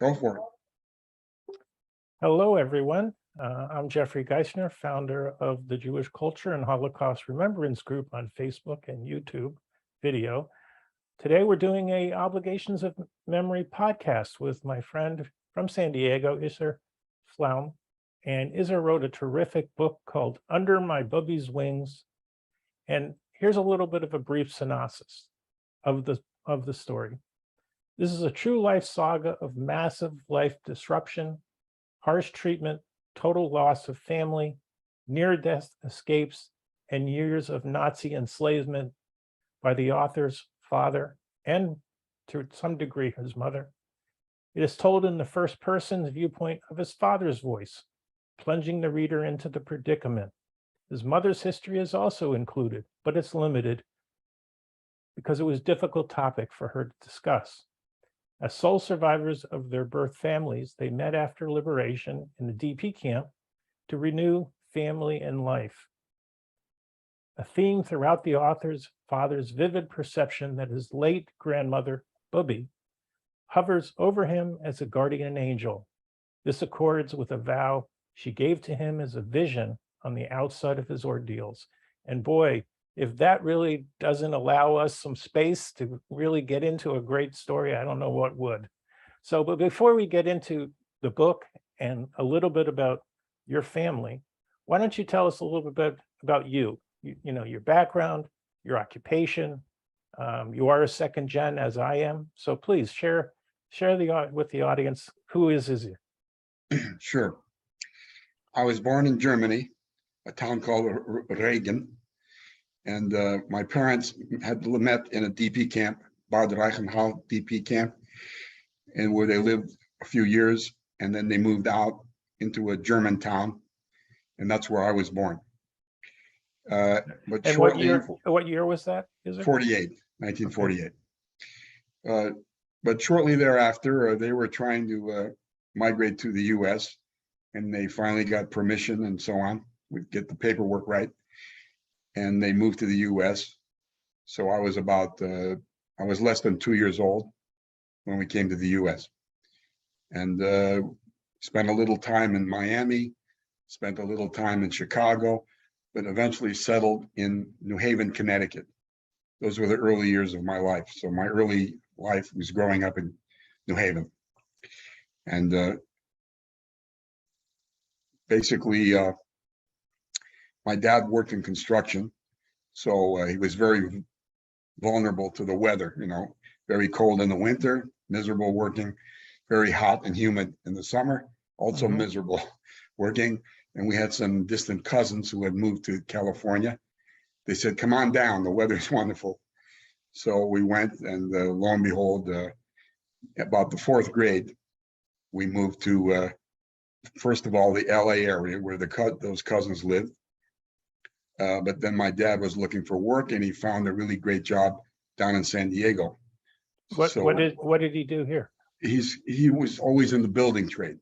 Go for it. Hello, everyone. I'm Jeffrey Geisner, founder of the Jewish Culture and Holocaust Remembrance Group on Facebook and YouTube video. Today, we're doing a Obligations of Memory podcast with my friend from San Diego, Iser Flaum. And Iser wrote a terrific book called Under My Bubbe's Wings. And here's a little bit of a brief synopsis of the story. This is a true life saga of massive life disruption, harsh treatment, total loss of family, near-death escapes, and years of Nazi enslavement by the author's father and, to some degree, his mother. It is told in the first-person viewpoint of his father's voice, plunging the reader into the predicament. His mother's history is also included, but it's limited because it was a difficult topic for her to discuss. As sole survivors of their birth families, they met after liberation in the DP camp to renew family and life. A theme throughout the author's father's vivid perception that his late grandmother, Bubbe, hovers over him as a guardian angel. This accords with a vow she gave to him as a vision on the outside of his ordeals. And boy, if that really doesn't allow us some space to really get into a great story, I don't know what would. So, but before we get into the book and a little bit about your family, why don't you tell us a little bit about you? You know, your background, your occupation. You are a second gen, as I am. So please share with the audience, who is Iser? Sure. I was born in Germany, a town called Regen. And my parents had met in a DP camp, Bad Reichenhall DP camp, and where they lived a few years, and then they moved out into a German town, and that's where I was born. But and shortly, what year was that? 1948. But shortly thereafter, they were trying to migrate to the U.S., and they finally got permission and so on. We'd get the paperwork right. And they moved to the U.S. So I was I was less than 2 years old when we came to the U.S. and spent a little time in Miami, spent a little time in Chicago, but eventually settled in New Haven, Connecticut. Those were the early years of my life. So my early life was growing up in New Haven. And basically, my dad worked in construction, so he was very vulnerable to the weather, very cold in the winter, miserable working, very hot and humid in the summer, also miserable working. And we had some distant cousins who had moved to California. They said, come on down, the weather's wonderful. So we went, and lo and behold, about the 4th grade, we moved to, first of all, the LA area where those cousins lived. But then my dad was looking for work, and he found a really great job down in San Diego. What did he do here? He was always in the building trade,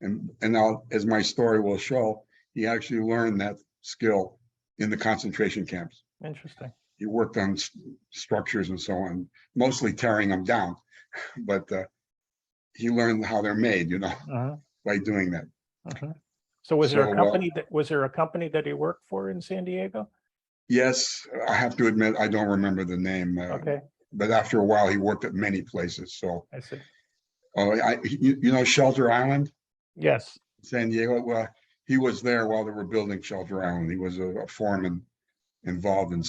and now, as my story will show, he actually learned that skill in the concentration camps. Interesting. He worked on structures and so on, mostly tearing them down, but he learned how they're made, by doing that. So was there a company that he worked for in San Diego? Yes, I have to admit, I don't remember the name. Okay. But after a while, he worked at many places. So I see. You know Shelter Island? Yes. San Diego. Well, he was there while they were building Shelter Island. He was a foreman involved in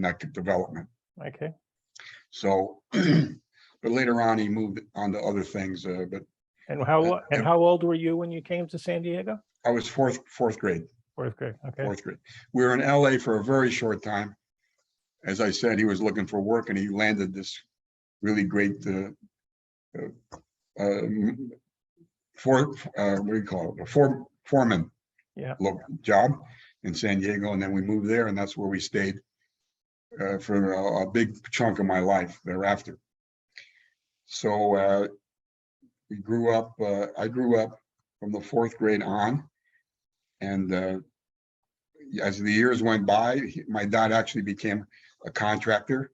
that development. Okay. So, but later on, he moved on to other things. And how old were you when you came to San Diego? I was fourth grade. 4th grade. Okay. 4th grade. We were in LA for a very short time. As I said, he was looking for work, and he landed this really great foreman job in San Diego, and then we moved there, and that's where we stayed for a big chunk of my life thereafter. So we grew up. I grew up from the 4th grade on, and as the years went by, my dad actually became a contractor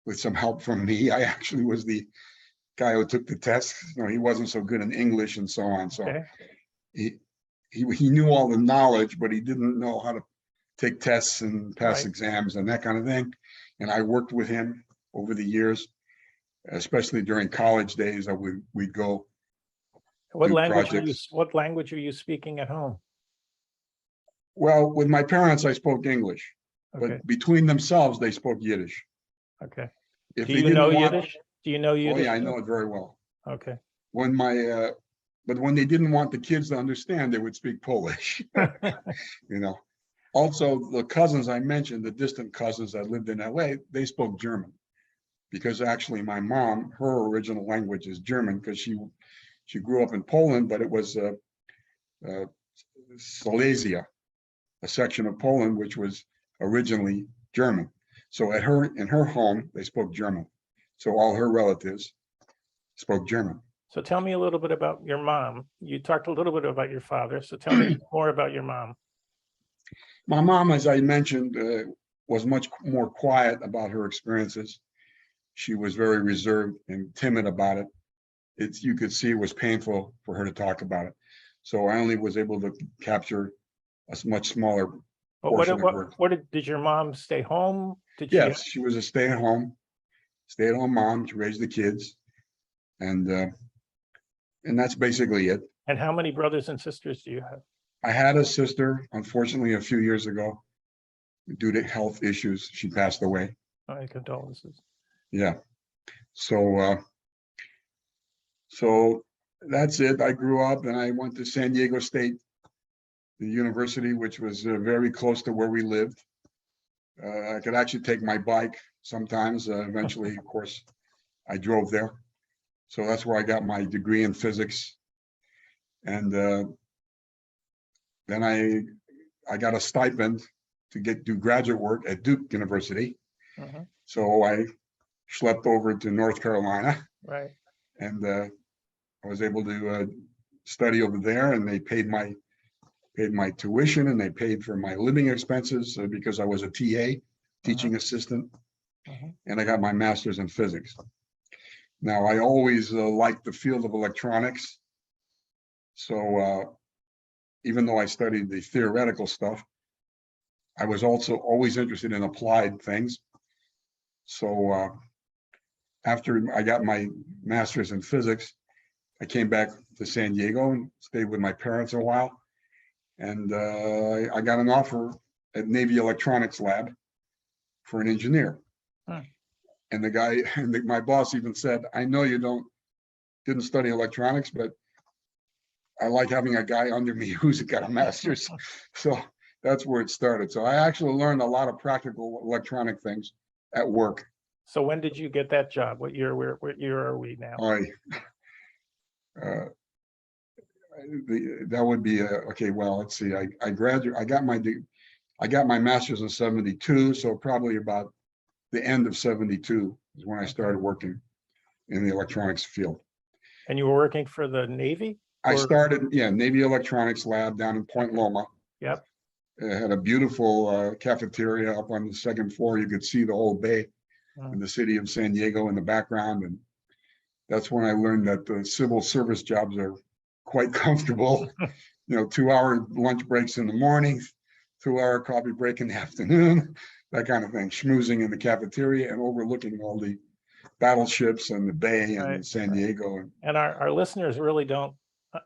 with some help from me. I actually was the guy who took the tests. He wasn't so good in English and so on. So Okay. he knew all the knowledge, but he didn't know how to take tests and pass Right. exams and that kind of thing. And I worked with him over the years, especially during college days. We'd go What do language projects. what language are you speaking at home? Well, with my parents, I spoke English, Okay. but between themselves, they spoke Yiddish. Okay. If Do they you didn't know want, Yiddish? Do you know oh Yiddish? yeah, I know it very well. Okay. When but when they didn't want the kids to understand, they would speak Polish. you know. Also, the cousins I mentioned, the distant cousins that lived in LA, they spoke German, because actually my mom, her original language is German, because she grew up in Poland, but it was Silesia, a section of Poland which was originally German. So in her home, they spoke German. So all her relatives spoke German. So tell me a little bit about your mom. You talked a little bit about your father. So tell me more about your mom. My mom, as I mentioned, was much more quiet about her experiences. She was very reserved and timid about it. You could see it was painful for her to talk about it. So I only was able to capture a much smaller But portion of her. did your mom stay home? Yes, she was a stay-at-home mom. She raised the kids, and that's basically it. And how many brothers and sisters do you have? I had a sister, unfortunately, a few years ago, due to health issues, she passed away. My condolences. Yeah. So that's it. I grew up and I went to San Diego State, the university, which was very close to where we lived. I could actually take my bike sometimes. Eventually, of course, I drove there. So that's where I got my degree in physics. And then I got a stipend to do graduate work at Duke University. So I schlepped over to North Carolina. Right. And I was able to study over there, and they paid my tuition, and they paid for my living expenses because I was a TA, teaching assistant, and I got my master's in physics. Now, I always liked the field of electronics. So even though I studied the theoretical stuff, I was also always interested in applied things. So after I got my master's in physics, I came back to San Diego and stayed with my parents a while. And I got an offer at Navy Electronics Lab for an engineer. And the guy, my boss even said, I know you didn't study electronics, but I like having a guy under me who's got a master's. So that's where it started. So I actually learned a lot of practical electronic things at work. So when did you get that job? What year are we now? That would be okay. Well, let's see. I graduated. I got my master's in '72, so probably about the end of '72 is when I started working in the electronics field. And you were working for the Navy? I started, Navy Electronics Lab down in Point Loma. Yep. It had a beautiful cafeteria up on the second floor. You could see the whole bay and the city of San Diego in the background. And that's when I learned that the civil service jobs are quite comfortable. 2-hour lunch breaks in the morning, 2-hour coffee break in the afternoon, that kind of thing, schmoozing in the cafeteria and overlooking all the battleships and the bay and San Diego. And our listeners really don't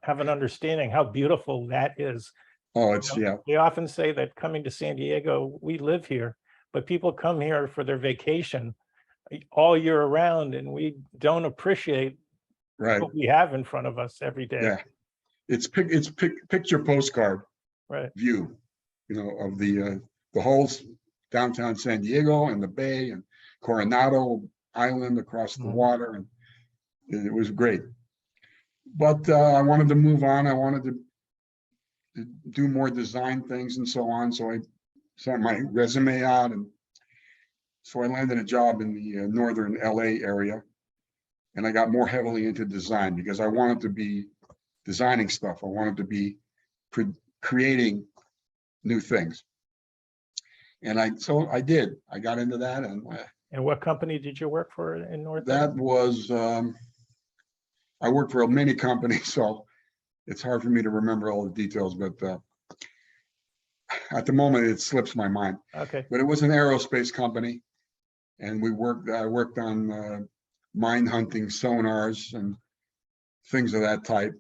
have an understanding how beautiful that is. Oh, it's, They often say that coming to San Diego, we live here, but people come here for their vacation all year around, and we don't appreciate what we have in front of us every day. Yeah, it's picture postcard view, of the whole downtown San Diego and the bay and Coronado Island across the water, and it was great. But I wanted to move on. I wanted to do more design things and so on. So I sent my resume out, and so I landed a job in the northern LA area, and I got more heavily into design because I wanted to be designing stuff. I wanted to be creating new things. And so I did. I got into that. And what company did you work for in North? That was I worked for many companies, so it's hard for me to remember all the details, but at the moment it slips my mind. Okay. But it was an aerospace company, and I worked on mine hunting sonars and things of that type.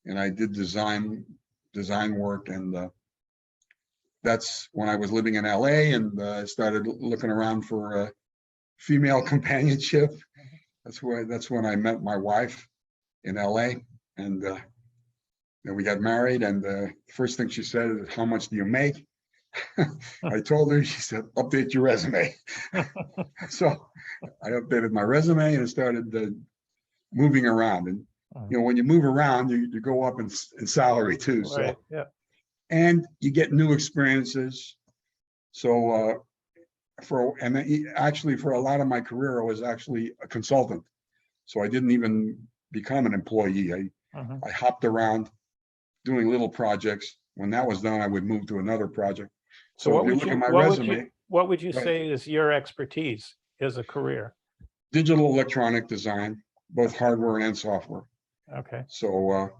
And I did design work, and that's when I was living in LA, and I started looking around for female companionship. That's when I met my wife in LA, and then we got married. And the first thing she said is, "How much do you make?" I told her. She said, "Update your resume." So I updated my resume and started moving around. And when you move around, you go up in salary too. Right. So Yeah. and you get new experiences. So actually for a lot of my career, I was actually a consultant. So I didn't even become an employee. I hopped around doing little projects. When that was done, I would move to another project. So So if you look at my resume, what would you right, say is your expertise as a career? digital electronic design, both hardware and software. Okay. So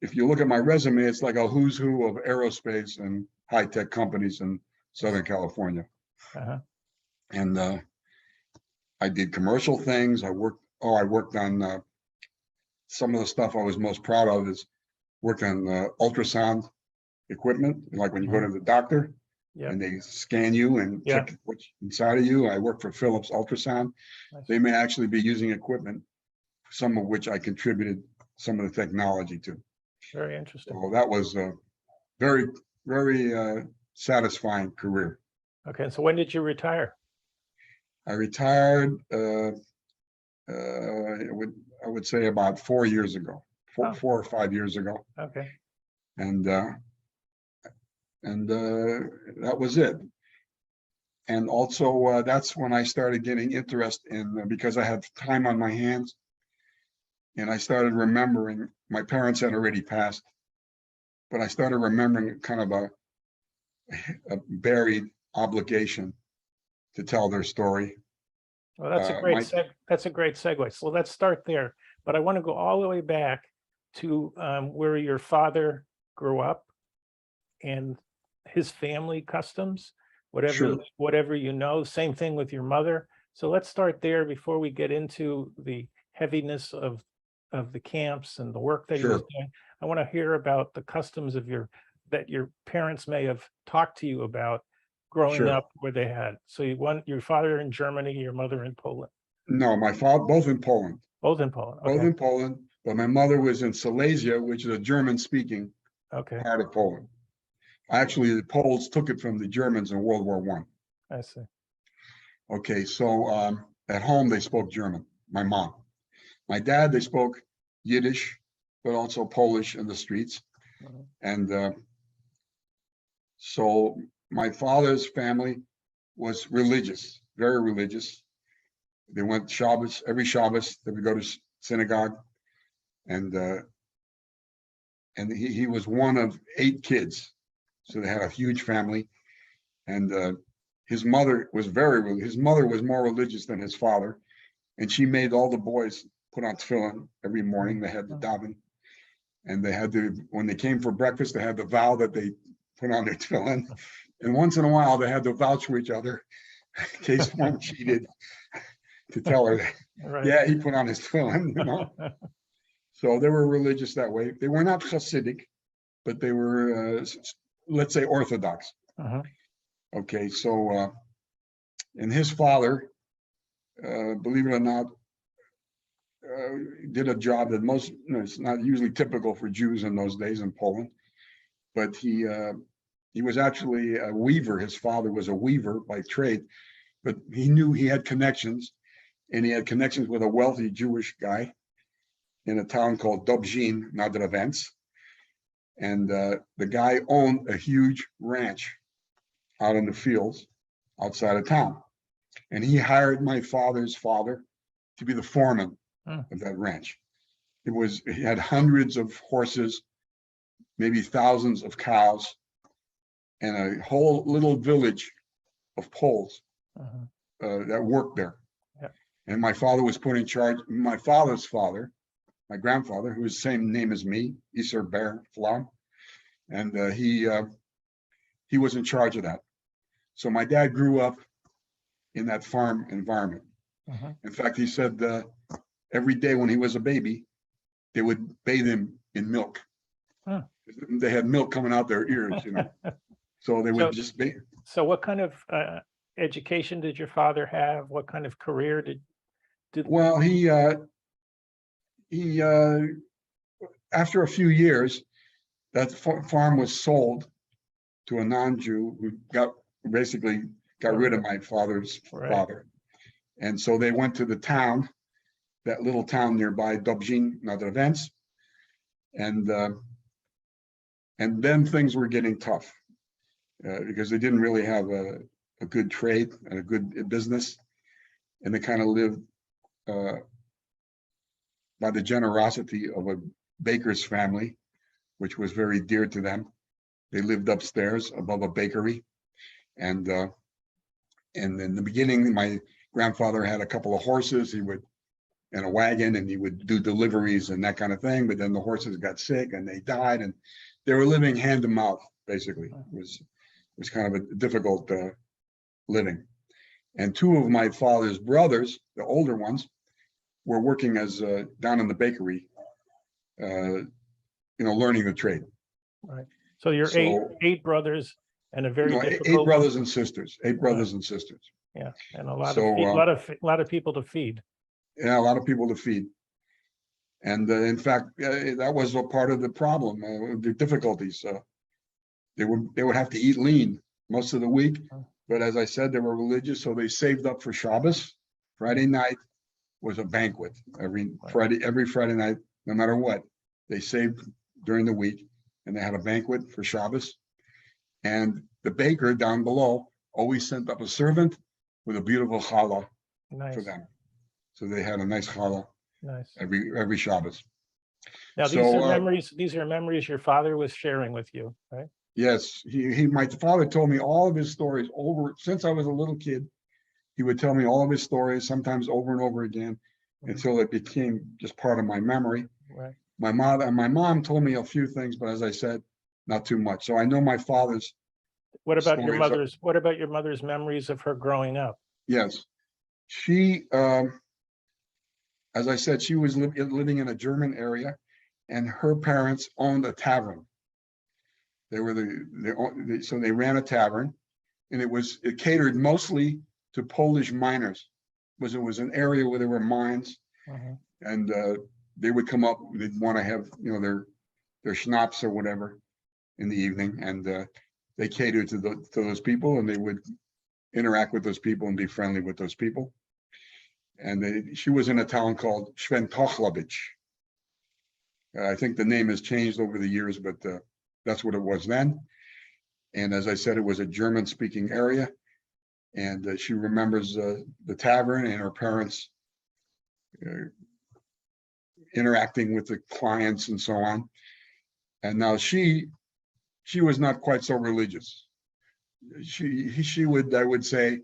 if you look at my resume, it's like a who's who of aerospace and high-tech companies in Southern California. And I did commercial things. I worked on some of the stuff I was most proud of is worked on ultrasound equipment, like when you go to the doctor and they scan you and check what's inside of you. I worked for Philips Ultrasound. They may actually be using equipment, some of which I contributed some of the technology to. Very interesting. So that was a very, very satisfying career. Okay, so when did you retire? I retired, I would say about 4 years ago, 4 or 5 years ago. Okay. And that was it. And also that's when I started getting interest in, because I had time on my hands, and I started remembering, my parents had already passed, but I started remembering kind of a buried obligation to tell their story. Well, that's a great segue. So let's start there. But I want to go all the way back to where your father grew up and his family customs, whatever you know. Same thing with your mother. So let's start there before we get into the heaviness of the camps and the work that he was doing. I want to hear about the customs that your parents may have talked to you about growing up where they had. So your father in Germany, your mother in Poland. No, my father, both in Poland. Both in Poland. Okay. Both in Poland, but my mother was in Silesia, which is a German-speaking part of Poland. Actually, the Poles took it from the Germans in World War I. I see. Okay, so at home they spoke German. My mom, my dad, they spoke Yiddish, but also Polish in the streets. And so my father's family was religious, very religious. They went Shabbos, every Shabbos they would go to synagogue, and he was one of 8 kids, so they had a huge family. And his mother was more religious than his father, and she made all the boys put on tefillin every morning. They had the daven, and they had to, when they came for breakfast, they had the vow that they put on their tefillin, and once in a while they had to vouch for each other in case one cheated, to tell her, yeah, he put on his tefillin, So they were religious that way. They were not Hasidic, but they were, let's say, Orthodox. Okay, so and his father, believe it or not, did a job that it's not usually typical for Jews in those days in Poland, but he was actually a weaver. His father was a weaver by trade, but he knew he had connections, and he had connections with a wealthy Jewish guy in a town called Dobrzin nad Revens. And the guy owned a huge ranch out in the fields outside of town. And he hired my father's father to be the foreman of that ranch. He had hundreds of horses, maybe thousands of cows, and a whole little village of Poles that worked there. And my father was put in charge. My father's father, my grandfather, who was the same name as me, Iser Flaum, and he was in charge of that. So my dad grew up in that farm environment. In fact, he said every day when he was a baby, they would bathe him in milk. Huh. They had milk coming out their ears, So they would just bathe. So what kind of education did your father have? What kind of career did? Well, he after a few years, that farm was sold to a non-Jew who basically got rid of my father's father. And so they went to the town, that little town nearby, Dobzhin nad Revens, and then things were getting tough because they didn't really have a good trade and a good business, and they kind of lived by the generosity of a baker's family, which was very dear to them. They lived upstairs above a bakery, and in the beginning, my grandfather had a couple of horses. He would, and a wagon, and he would do deliveries and that kind of thing. But then the horses got sick and they died, and they were living hand to mouth. Basically, it was kind of a difficult living. And two of my father's brothers, the older ones, were working as down in the bakery, learning the trade. Right. So you're eight brothers and a very difficult. 8 brothers and sisters. 8 brothers and sisters. Yeah, and a lot of people to feed. Yeah, a lot of people to feed. And in fact, that was a part of the problem, the difficulties. They would have to eat lean most of the week. But as I said, they were religious, so they saved up for Shabbos. Friday night was a banquet. Every Friday night, no matter what, they saved during the week, and they had a banquet for Shabbos. And the baker down below always sent up a servant with a beautiful challah for them. So they had a nice challah every Shabbos. Now these are memories your father was sharing with you, right? Yes, my father told me all of his stories since I was a little kid. He would tell me all of his stories, sometimes over and over again, until it became just part of my memory. Right. My mom told me a few things, but as I said, not too much. So I know my father's. What about your mother's? What about your mother's memories of her growing up? Yes, she, as I said, she was living in a German area, and her parents owned a tavern. They were so they ran a tavern, and it catered mostly to Polish miners. It was an area where there were mines, and they would come up. They'd want to have their schnapps or whatever in the evening, and they catered to those people, and they would interact with those people and be friendly with those people. And she was in a town called Świętochłowicz. I think the name has changed over the years, but that's what it was then. And as I said, it was a German-speaking area. And she remembers the tavern and her parents interacting with the clients and so on. And now she was not quite so religious. She would, I would say,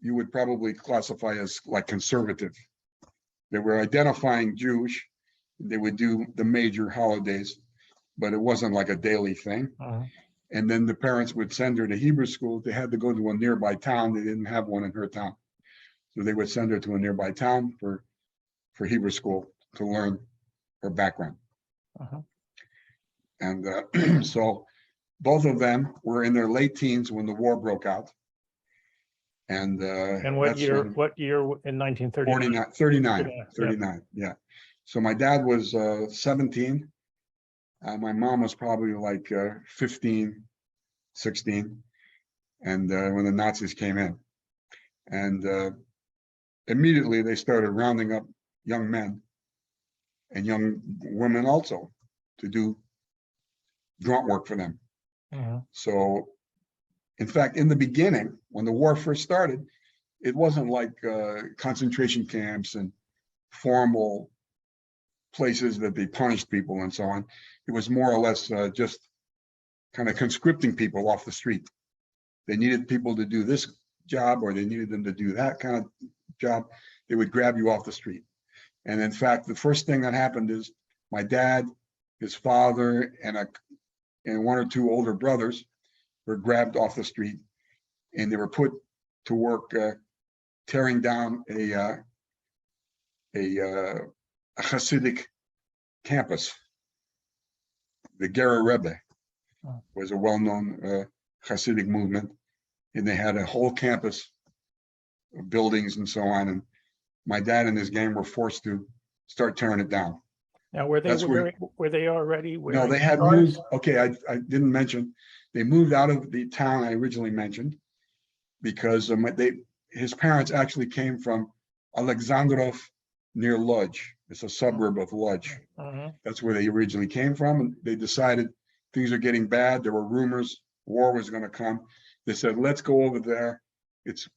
you would probably classify as like conservative. They were identifying Jewish. They would do the major holidays, but it wasn't like a daily thing. And then the parents would send her to Hebrew school. They had to go to a nearby town. They didn't have one in her town. So they would send her to a nearby town for Hebrew school to learn her background. And so both of them were in their late teens when the war broke out. And what year in 1939? 39, yeah. So my dad was 17. My mom was probably like 15, 16. And when the Nazis came in. And immediately they started rounding up young men and young women also to do grunt work for them. So, in fact, in the beginning, when the war first started, it wasn't like concentration camps and formal places that they punished people and so on. It was more or less just kind of conscripting people off the street. They needed people to do this job, or they needed them to do that kind of job. they would grab you off the street. And in fact, the first thing that happened is my dad, his father, and one or two older brothers were grabbed off the street, and they were put to work tearing down a Hasidic campus. The Gera Rebbe was a well-known Hasidic movement, and they had a whole campus of buildings and so on. And my dad and his gang were forced to start tearing it down. Now, were they already No, wearing they had scars? moved. Okay, I didn't mention, they moved out of the town I originally mentioned because his parents actually came from Alexandrov near Lodz. It's a suburb of Lodz. That's where they originally came from. And they decided things are getting bad. There were rumors war was going to come. They said, let's go over there. It's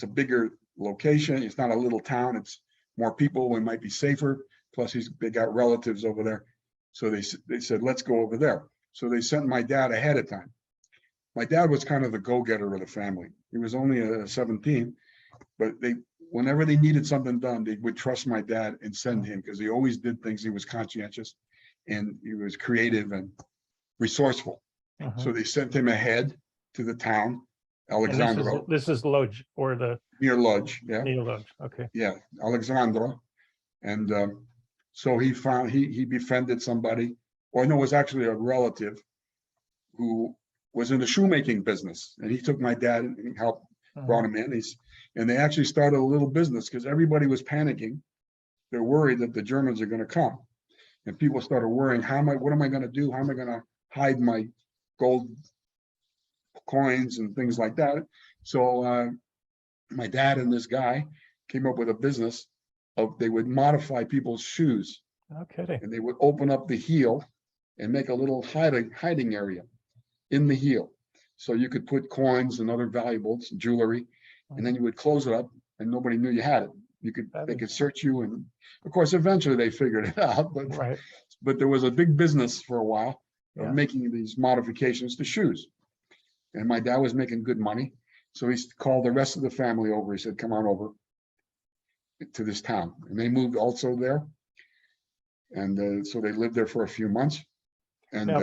a bigger location. It's not a little town. It's more people. We might be safer. Plus, they got relatives over there. So they said, let's go over there. So they sent my dad ahead of time. My dad was kind of the go-getter of the family. He was only 17, but whenever they needed something done, they would trust my dad and send him because he always did things. He was conscientious and he was creative and resourceful. So they sent him ahead to the town, Alexandra. This is Lodz or near Lodz, yeah. Near Lodz, okay. Yeah, Alexandra. And so he befriended somebody, or no, it was actually a relative who was in the shoemaking business. And he took my dad and helped, brought him in. And they actually started a little business because everybody was panicking. They're worried that the Germans are going to come. And people started worrying, what am I going to do? How am I going to hide my gold coins and things like that? So my dad and this guy came up with a business they would modify people's shoes. Okay. And they would open up the heel and make a little hiding area in the heel. So you could put coins and other valuables, jewelry, and then you would close it up and nobody knew you had it. They could search you. And of course, eventually they figured it out, but there was a big business for a while of making these modifications to shoes. And my dad was making good money. So he called the rest of the family over. He said, come on over to this town. And they moved also there. And so they lived there for a few months. And now,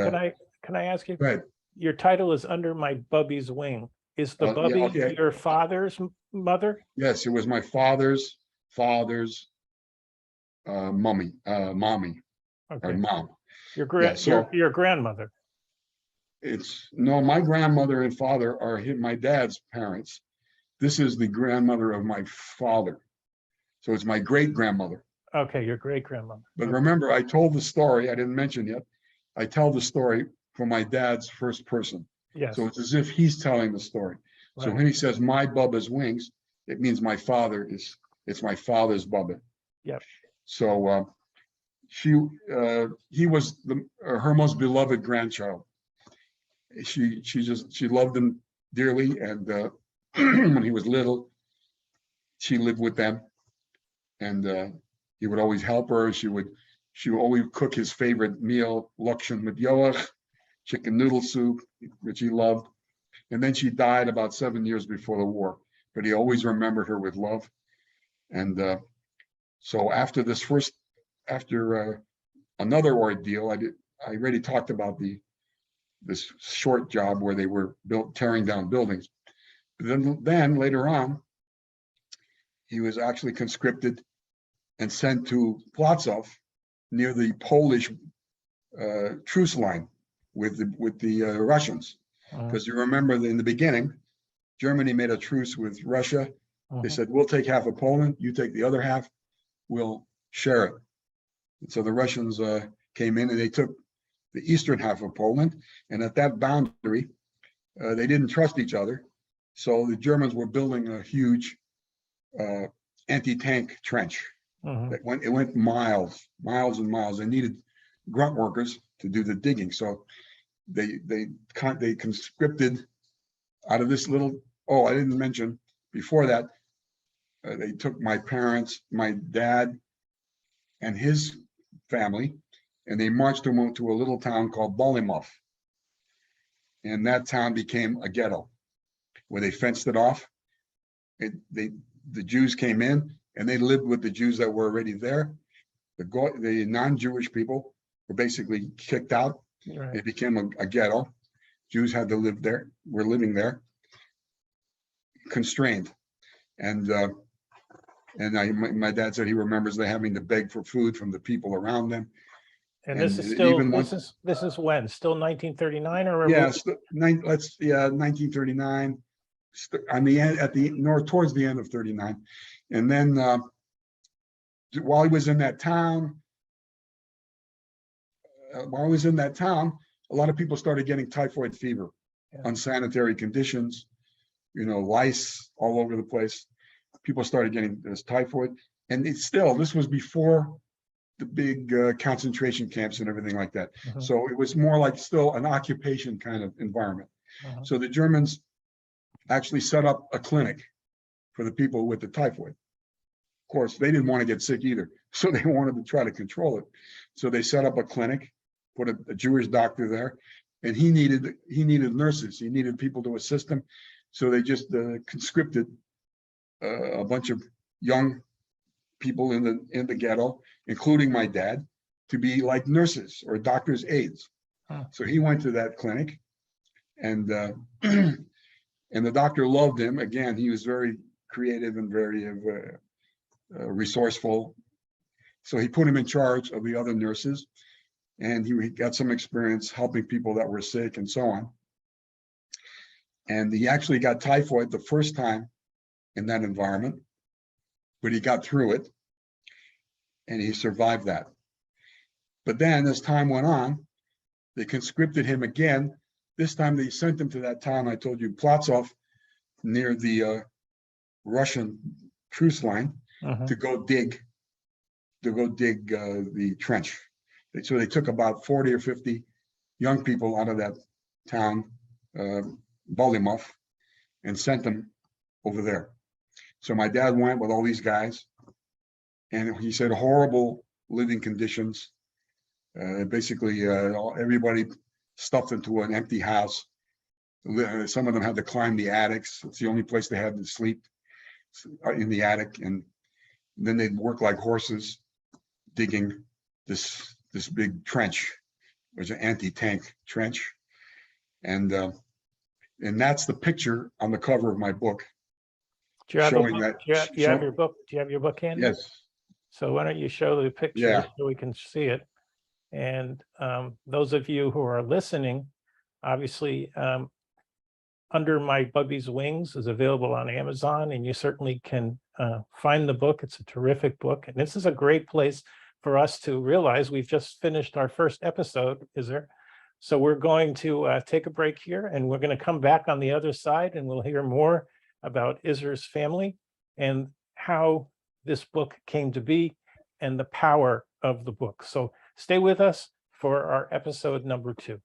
can I ask you, go ahead. Your title is Under My Bubby's Wing. Is the Bubby your father's mother? Yes, it was my father's mommy, or mom. Your grandmother. My grandmother and father are my dad's parents. This is the grandmother of my father. So it's my great grandmother. Okay, your great grandmother. But remember, I told the story, I didn't mention yet. I tell the story from my dad's first person. Yes. So it's as if he's telling the story. Right. So when he says my Bubba's wings, it means it's my father's Bubba. Yep. So he was her most beloved grandchild. She loved him dearly, and when he was little, she lived with them, and he would always help her. She would always cook his favorite meal, lakshan mit yoach, chicken noodle soup, which he loved. And then she died about 7 years before the war, but he always remembered her with love. And so after another ordeal, I already talked about this short job where they were tearing down buildings. Then later on, he was actually conscripted and sent to Plotzov near the Polish truce line with the Russians. Because you remember in the beginning, Germany made a truce with Russia. They said, we'll take half of Poland, you take the other half, we'll share it. And so the Russians came in and they took the eastern half of Poland. And at that boundary, they didn't trust each other. So the Germans were building a huge anti-tank trench. It went miles and miles. They needed grunt workers to do the digging. So they conscripted out of this little, I didn't mention before that, they took my parents, my dad and his family, and they marched them to a little town called Bolimov. And that town became a ghetto where they fenced it off. The Jews came in, and they lived with the Jews that were already there. The non-Jewish people were basically kicked out. Right. It became a ghetto. Jews had to live there, were living there, constrained. And my dad said he remembers they having to beg for food from the people around them. And this is And still, even this once- is, this is when, still 1939 or? Yes, 1939, on the end, towards the end of 39. And then while he was in that town, a lot of people started getting typhoid fever, unsanitary conditions, lice all over the place. People started getting this typhoid, and this was before the big concentration camps and everything like that. So it was more like still an occupation kind of environment. So the Germans actually set up a clinic for the people with the typhoid. Of course, they didn't want to get sick either, so they wanted to try to control it. So they set up a clinic, put a Jewish doctor there, and he needed nurses. He needed people to assist him. So they just conscripted a bunch of young people in the ghetto, including my dad, to be like nurses or doctor's aides. So he went to that clinic, and and the doctor loved him. Again, he was very creative and very resourceful. So he put him in charge of the other nurses, and he got some experience helping people that were sick and so on. And he actually got typhoid the first time in that environment, but he got through it and he survived that. But then as time went on, they conscripted him again. This time they sent him to that town I told you, Platzov, near the Russian truce line, to go dig the trench. So they took about 40 or 50 young people out of that town, Bolimov, and sent them over there. So my dad went with all these guys, and he said horrible living conditions. Basically, everybody stuffed into an empty house. Some of them had to climb the attics. It's the only place they had to sleep, in the attic. And then they'd work like horses, digging this big trench. It was an anti-tank trench. And that's the picture on the cover of my book. Do you have showing a book? that. Do you have your book? Do you have your book handy? Yes. So why don't you show the picture Yeah. so we can see it? And those of you who are listening, obviously, Under My Bubby's Wings is available on Amazon, and you certainly can find the book. It's a terrific book. And this is a great place for us to realize we've just finished our first episode, Iser. So we're going to take a break here, and we're going to come back on the other side, and we'll hear more about Iser's family and how this book came to be and the power of the book. So stay with us for our episode number 2.